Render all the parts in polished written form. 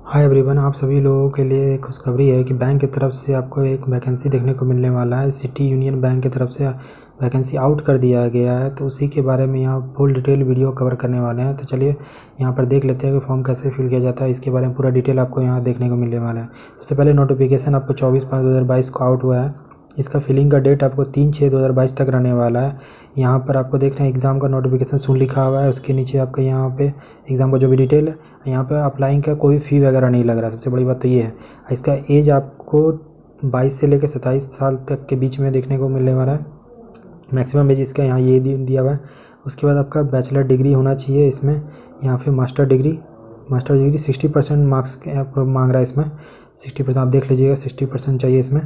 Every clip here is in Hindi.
हाय एवरीवन, आप सभी लोगों के लिए एक खुशखबरी है कि बैंक की तरफ से आपको एक वैकेंसी देखने को मिलने वाला है। सिटी यूनियन बैंक की तरफ से वैकेंसी आउट कर दिया गया है, तो उसी के बारे में यहाँ फुल डिटेल वीडियो कवर करने वाले हैं। तो चलिए यहाँ पर देख लेते हैं कि फॉर्म कैसे फिल किया जाता है। इसके बारे में पूरा डिटेल आपको यहाँ देखने को मिलने वाला है। सबसे पहले नोटिफिकेशन आपको 24/5/2022 को आउट हुआ है। इसका फिलिंग का डेट आपको 3/6/2022 तक रहने वाला है। यहाँ पर आपको देख रहे हैं एग्ज़ाम का नोटिफिकेशन सुन लिखा हुआ है। उसके नीचे आपका यहाँ पे एग्ज़ाम का जो भी डिटेल है, यहाँ पे अप्लाइंग का कोई फ़ी वगैरह नहीं लग रहा है। सबसे बड़ी बात तो ये है। इसका एज आपको 22 से लेकर 27 साल तक के बीच में देखने को मिलने वाला है। मैक्सिमम एज इसका यहाँ ये दिया हुआ है। उसके बाद आपका बैचलर डिग्री होना चाहिए इसमें। यहाँ पे मास्टर डिग्री 60% मार्क्स मांग रहा है इसमें। 60% आप देख लीजिएगा, 60% चाहिए इसमें।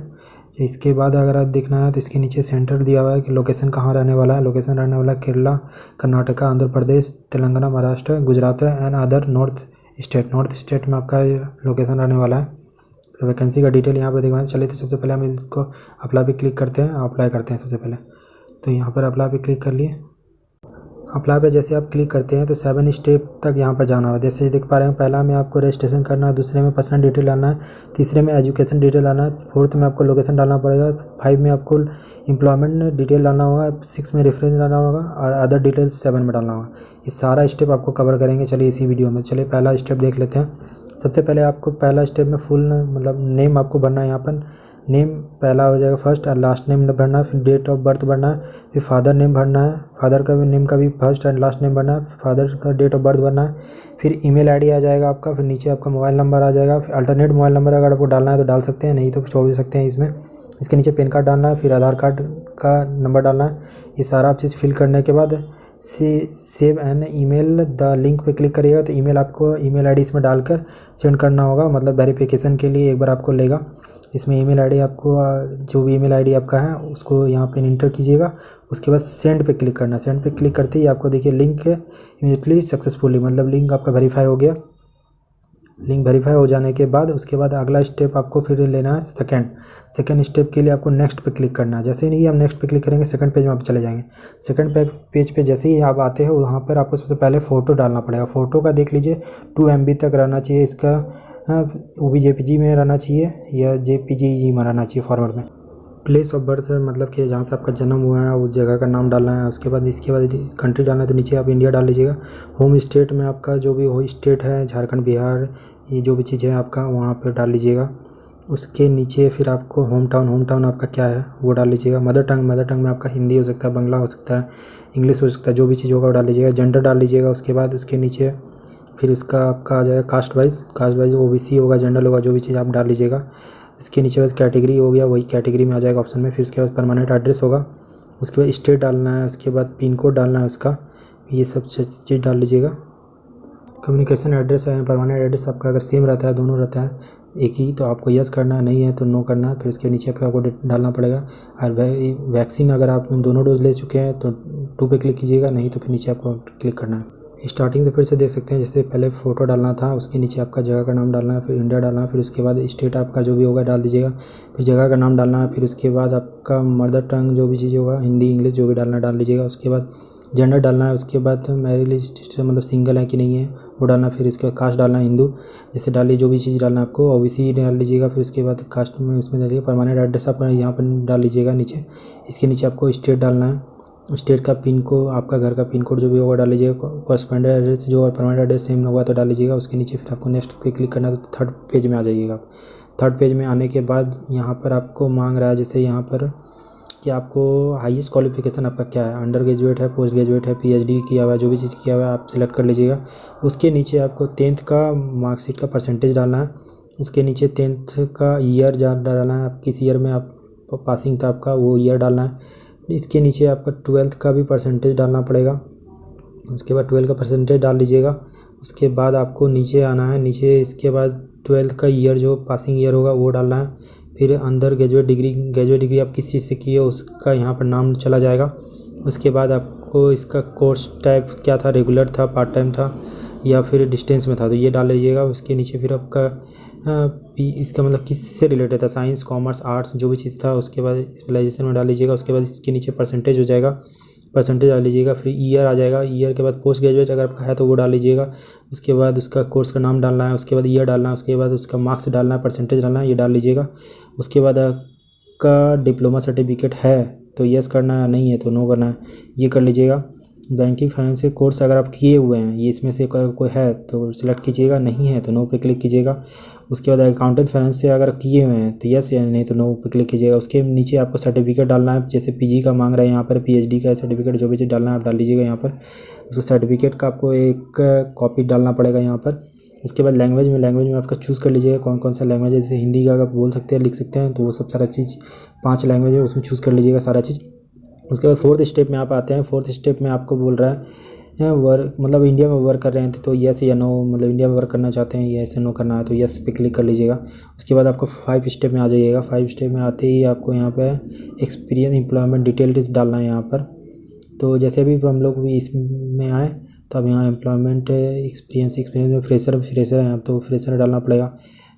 इसके बाद अगर आप देखना है तो इसके नीचे सेंटर दिया हुआ है कि लोकेशन कहाँ रहने वाला है। लोकेशन रहने वाला है Kerala, Karnataka, Andhra Pradesh, Telangana, Maharashtra, Gujarat and other north state में आपका लोकेशन रहने वाला है। तो वैकेंसी का डिटेल यहाँ पर देखना। चलिए तो सबसे पहले हम इसको अप्लाई पे क्लिक करते हैं, अप्लाई करते हैं सबसे पहले। तो यहाँ पर अप्लाई पे क्लिक कर लिए। अप्लाई पे जैसे आप क्लिक करते हैं तो 7 स्टेप तक यहाँ पर जाना है। जैसे देख पा रहे हैं, पहला में आपको रजिस्ट्रेशन करना है, दूसरे में पर्सनल डिटेल डालना है, तीसरे में एजुकेशन डिटेल डालना है, फोर्थ में आपको लोकेशन डालना पड़ेगा, 5 में आपको एम्प्लॉयमेंट डिटेल डालना होगा, 6 में रेफरेंस डालना होगा और अदर डिटेल्स 7 में डालना होगा। ये सारा स्टेप आपको कवर करेंगे। चलिए इसी वीडियो में। चलिए पहला स्टेप देख लेते हैं। सबसे पहले आपको पहला स्टेप में फुल मतलब नेम आपको भरना है। यहाँ पर नेम पहला हो जाएगा फर्स्ट और लास्ट नेम भरना है। फिर डेट ऑफ बर्थ भरना है। फिर फादर नेम भरना है, फादर का भी नेम का भी फर्स्ट एंड लास्ट नेम भरना है। फादर का डेट ऑफ बर्थ भरना है। फिर ईमेल आईडी आ जाएगा आपका। फिर नीचे आपका मोबाइल नंबर आ जाएगा। फिर अल्टरनेट मोबाइल नंबर अगर आपको डालना है तो डाल सकते हैं, नहीं तो छोड़ भी सकते हैं इसमें। इसके नीचे पैन कार्ड डालना है। फिर आधार कार्ड का नंबर डालना है। ये सारा आप चीज़ फिल करने के बाद save an email the link पे क्लिक करिएगा तो ईमेल आपको ईमेल आईडी इसमें डालकर सेंड करना होगा। मतलब वेरिफिकेशन के लिए एक बार आपको लेगा। इसमें ईमेल आईडी आपको जो भी ईमेल आईडी आपका है उसको यहाँ पे इंटर कीजिएगा। उसके बाद सेंड पे क्लिक करना है। सेंड पे क्लिक करते ही आपको देखिए लिंक इमीडिएटली सक्सेसफुली, मतलब लिंक आपका वेरीफाई हो गया। लिंक वेरीफाई हो जाने के बाद उसके बाद अगला स्टेप आपको फिर लेना है सेकंड स्टेप के लिए आपको नेक्स्ट पे क्लिक करना है। जैसे ही हम नेक्स्ट पे क्लिक करेंगे सेकंड पेज में आप चले जाएंगे। सेकंड पेज पे जैसे ही आप आते हो वहाँ पर आपको सबसे पहले फ़ोटो डालना पड़ेगा। फ़ोटो का देख लीजिए 2 MB तक रहना चाहिए इसका। वो भी JPG में रहना चाहिए या JPG में रहना चाहिए फॉर्मेट में। प्लेस ऑफ बर्थ मतलब कि जहाँ से आपका जन्म हुआ है उस जगह का नाम डालना है। उसके बाद इसके बाद कंट्री डालना है तो नीचे आप इंडिया डाल लीजिएगा। होम स्टेट में आपका जो भी हो स्टेट है, झारखंड, बिहार, ये जो भी चीज़ है आपका वहाँ पे डाल लीजिएगा। उसके नीचे फिर आपको होम टाउन आपका क्या है वो डाल लीजिएगा। मदर टंग में आपका हिंदी हो सकता है, बंगला हो सकता है, इंग्लिश हो सकता है, जो भी चीज़ होगा वो डाल लीजिएगा। जेंडर डाल लीजिएगा। उसके बाद उसके नीचे फिर उसका आपका आ जाएगा कास्ट वाइज OBC होगा, जनरल होगा, जो भी चीज़ आप डाल लीजिएगा। इसके नीचे बस कैटेगरी हो गया, वही कैटेगरी में आ जाएगा ऑप्शन में। फिर उसके बाद परमानेंट एड्रेस होगा। उसके बाद स्टेट डालना है। उसके बाद पिन कोड डालना है उसका। ये सब चीज़ डाल लीजिएगा। कम्युनिकेशन एड्रेस है, परमानेंट एड्रेस आपका अगर सेम रहता है, दोनों रहता है एक ही, तो आपको यस करना है, नहीं है तो नो करना है। फिर उसके नीचे पे आपको डालना पड़ेगा। और वैक्सीन अगर आप दोनों डोज ले चुके हैं तो 2 पे क्लिक कीजिएगा, नहीं तो फिर नीचे आपको क्लिक करना है। स्टार्टिंग से फिर से देख सकते हैं। जैसे पहले फ़ोटो डालना था, उसके नीचे आपका जगह का नाम डालना है, फिर इंडिया डालना है, फिर उसके बाद स्टेट आपका जो भी होगा डाल दीजिएगा, फिर जगह का नाम डालना है, फिर उसके बाद आपका मदर टंग जो भी चीज़ होगा, हिंदी, इंग्लिश जो भी डालना डाल लीजिएगा। उसके बाद जेंडर डालना है। उसके बाद मैरिज मतलब सिंगल है कि नहीं है वो डालना। फिर इसके बाद कास्ट डालना है, हिंदू जैसे डालिए, जो भी चीज़ डालना है आपको। OBC डाल लीजिएगा। फिर उसके बाद कास्ट में उसमें डालिए। परमानेंट एड्रेस आप यहाँ पर डाल लीजिएगा नीचे। इसके नीचे आपको स्टेट डालना है। स्टेट का पिन को आपका घर का पिन कोड जो भी होगा डाल लीजिएगा। कॉरस्पॉन्डेंट एड्रेस जो और परमानेंट एड्रेस सेम होगा तो डाल लीजिएगा। उसके नीचे फिर आपको नेक्स्ट पे क्लिक करना है तो 3rd पेज में आ जाइएगा। 3rd पेज में आने के बाद यहाँ पर आपको मांग रहा है जैसे यहाँ पर कि आपको हाईएस्ट क्वालिफिकेशन आपका क्या है, अंडर ग्रेजुएट है, पोस्ट ग्रेजुएट है, PhD किया हुआ है, जो भी चीज़ किया हुआ है आप सिलेक्ट कर लीजिएगा। उसके नीचे आपको 10th का मार्कशीट का परसेंटेज डालना है। उसके नीचे 10th का ईयर डालना है, आप किस ईयर में आप पासिंग था आपका वो ईयर डालना है। इसके नीचे आपका 12th का भी परसेंटेज डालना पड़ेगा। उसके बाद 12 का परसेंटेज डाल लीजिएगा। उसके बाद आपको नीचे आना है। नीचे इसके बाद 12th का ईयर जो पासिंग ईयर होगा वो डालना है। फिर अंदर ग्रेजुएट डिग्री आप किस चीज़ से की है उसका यहाँ पर नाम चला जाएगा। उसके बाद आपको इसका कोर्स टाइप क्या था, रेगुलर था, पार्ट टाइम था या फिर डिस्टेंस में था, तो ये डाल लीजिएगा। उसके नीचे फिर आपका इसका मतलब किस से रिलेटेड था, साइंस, कॉमर्स, आर्ट्स जो भी चीज़ था। उसके बाद स्पेशलाइजेशन में डाल लीजिएगा। उसके बाद इसके नीचे परसेंटेज हो जाएगा। परसेंटेज डाल लीजिएगा। फिर ईयर आ जाएगा, ईयर के बाद पोस्ट ग्रेजुएट अगर आपका है तो वो डाल लीजिएगा। उसके बाद उसका कोर्स का नाम डालना है, उसके बाद ईयर डालना है, उसके बाद उसका मार्क्स डालना है, परसेंटेज डालना है, ये डाल लीजिएगा। उसके बाद आपका डिप्लोमा सर्टिफिकेट है तो यस करना है, नहीं है तो नो करना है, ये कर लीजिएगा। बैंकिंग फाइनेंस कोर्स अगर आप किए हुए हैं, ये इसमें से कोई है तो सिलेक्ट कीजिएगा, नहीं है तो नो पे क्लिक कीजिएगा। उसके बाद अकाउंटेंट फाइनेंस से अगर किए हुए हैं तो यस, या नहीं तो नो पे क्लिक कीजिएगा। उसके नीचे आपको सर्टिफिकेट डालना है, जैसे पीजी का मांग रहे हैं यहाँ पर, पीएचडी का सर्टिफिकेट, जो भी चीज़ डालना है आप डाल लीजिएगा यहाँ पर। उस सर्टिफिकेट का आपको एक कॉपी डालना पड़ेगा यहाँ पर। उसके बाद लैंग्वेज में आपका चूज़ कर लीजिएगा कौन कौन सा लैंग्वेज है, जैसे हिंदी का आप बोल सकते हैं, लिख सकते हैं, तो वो सब सारा चीज़ 5 लैंग्वेज है उसमें चूज़ कर लीजिएगा सारा चीज़। उसके बाद 4th स्टेप में आप आते हैं। 4th स्टेप में आपको बोल रहा है वर्क, मतलब इंडिया में वर्क कर रहे हैं तो यस या नो, मतलब इंडिया में वर्क करना चाहते हैं यस या नो करना है तो यस पे क्लिक कर लीजिएगा। उसके बाद आपको 5 स्टेप में आ जाइएगा। 5 स्टेप में आते ही आपको यहाँ पे एक्सपीरियंस एम्प्लॉयमेंट डिटेल डालना है यहाँ पर। तो जैसे भी हम लोग भी इसमें आए तो अब यहाँ एम्प्लॉयमेंट एक्सपीरियंस में फ्रेशर है तो फ्रेशर डालना पड़ेगा।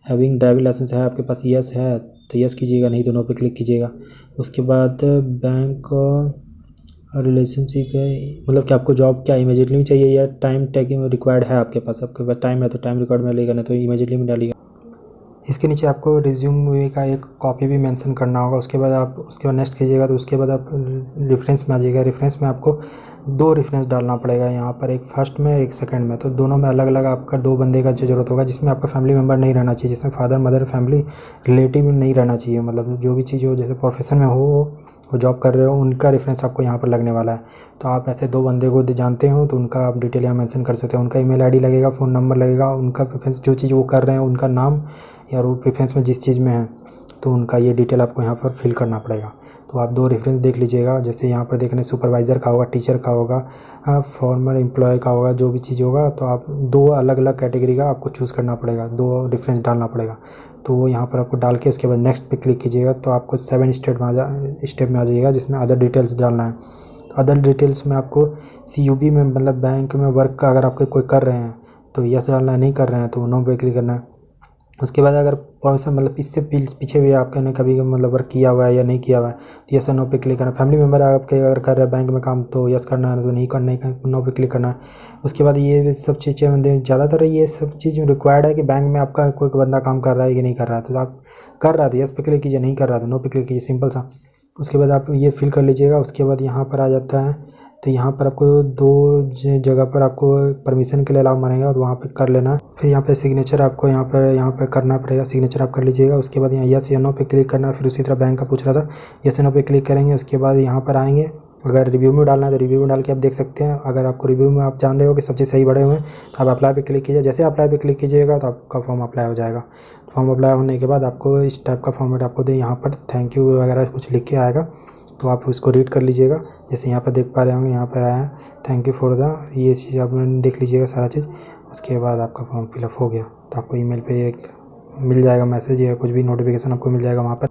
हैविंग ड्राइविंग लाइसेंस है आपके पास, यस है तो यस कीजिएगा, नहीं तो नो पे क्लिक कीजिएगा। उसके बाद बैंक रिलेशनशिप है, मतलब कि आपको जॉब क्या इमीडिएटली में चाहिए या टाइम टेकिंग रिक्वायर्ड है आपके पास टाइम है तो टाइम रिकॉर्ड में लेगा, नहीं तो इमीडिएटली में डालिएगा। इसके नीचे आपको रिज्यूम का एक कॉपी भी मेंशन करना होगा। उसके बाद नेक्स्ट कीजिएगा तो उसके बाद आप रेफरेंस में आ जाइएगा। रेफरेंस में आपको 2 रेफरेंस डालना पड़ेगा यहाँ पर, एक फर्स्ट में एक सेकंड में, तो दोनों में अलग अलग आपका 2 बंदे का ज़रूरत होगा, जिसमें आपका फैमिली मेम्बर नहीं रहना चाहिए, जिसमें फादर मदर फैमिली रिलेटिव नहीं रहना चाहिए, मतलब जो भी चीज़ हो, जैसे प्रोफेशन में हो जॉब कर रहे हो उनका रेफरेंस आपको यहाँ पर लगने वाला है। तो आप ऐसे 2 बंदे को जानते हो तो उनका आप डिटेल यहाँ मेंशन कर सकते हैं। उनका ईमेल आईडी लगेगा, फ़ोन नंबर लगेगा, उनका प्रेफरेंस जो चीज़ वो कर रहे हैं उनका नाम या वो प्रेफरेंस में जिस चीज़ में है तो उनका ये डिटेल आपको यहाँ पर फिल करना पड़ेगा। तो आप 2 रेफरेंस देख लीजिएगा, जैसे यहाँ पर देखने सुपरवाइज़र का होगा, टीचर का होगा, फॉर्मर एम्प्लॉय का होगा, जो भी चीज़ होगा तो आप 2 अलग अलग कैटेगरी का आपको चूज़ करना पड़ेगा, 2 रेफरेंस डालना पड़ेगा। तो वो यहाँ पर आपको डाल के उसके बाद नेक्स्ट पे क्लिक कीजिएगा तो आपको 7 स्टेप में आ जाइएगा, जिसमें अदर डिटेल्स डालना है। तो अदर डिटेल्स में आपको CUB में, मतलब बैंक में वर्क का अगर आपके कोई कर रहे हैं तो यस डालना है, नहीं कर रहे हैं तो नो पे क्लिक करना है। उसके बाद अगर प्रोफेशन, मतलब इससे पीछे भी आपने कभी मतलब वर्क किया हुआ है या नहीं किया हुआ है तो यस और नो पे क्लिक करना है। फैमिली मेम्बर आपके अगर कर रहे हैं बैंक में काम तो यस करना है, तो नहीं करना है नो पे क्लिक करना है। उसके बाद ये सब चीज़ें ज़्यादातर ये सब चीज़ रिक्वायर्ड है कि बैंक में आपका कोई बंदा काम कर रहा है कि नहीं कर रहा है, तो आप कर रहा था यस पे क्लिक कीजिए, नहीं कर रहा तो नो पे क्लिक कीजिए, सिंपल था। उसके बाद आप ये फिल कर लीजिएगा। उसके बाद यहाँ पर आ जाता है तो यहाँ पर आपको 2 जगह पर आपको परमिशन के लिए अलाउ मांगेगा तो वहाँ पे कर लेना। फिर यहाँ पे सिग्नेचर आपको यहाँ पर करना पड़ेगा, सिग्नेचर आप कर लीजिएगा। उसके बाद यहाँ यस या नो पे क्लिक करना। फिर उसी तरह बैंक का पूछ रहा था, यस या नो पे क्लिक करेंगे। उसके बाद यहाँ पर आएंगे, अगर रिव्यू में डालना है तो रिव्यू में डाल के आप देख सकते हैं। अगर आपको रिव्यू में आप जान रहे हो कि सब चीज़ सही बढ़े हुए हैं तो आप अप्लाई पे क्लिक कीजिए। जैसे अप्लाई पे क्लिक कीजिएगा तो आपका फॉर्म अप्लाई हो जाएगा। फॉर्म अप्लाई होने के बाद आपको इस टाइप का फॉर्मेट आपको दे, यहाँ पर थैंक यू वगैरह कुछ लिख के आएगा तो आप उसको रीड कर लीजिएगा। जैसे यहाँ पर देख पा रहे होंगे, यहाँ पर आया है थैंक यू फॉर द, ये चीज़ आप देख लीजिएगा सारा चीज़। उसके बाद आपका फॉर्म फिलअप हो गया तो आपको ईमेल पे एक मिल जाएगा मैसेज या कुछ भी नोटिफिकेशन आपको मिल जाएगा वहाँ पर।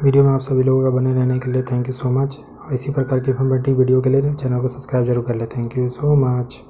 वीडियो में आप सभी लोगों का बने रहने के लिए थैंक यू सो मच। इसी प्रकार की इन्फॉर्मेटिव वीडियो के लिए चैनल को सब्सक्राइब जरूर कर ले। Thank you so much.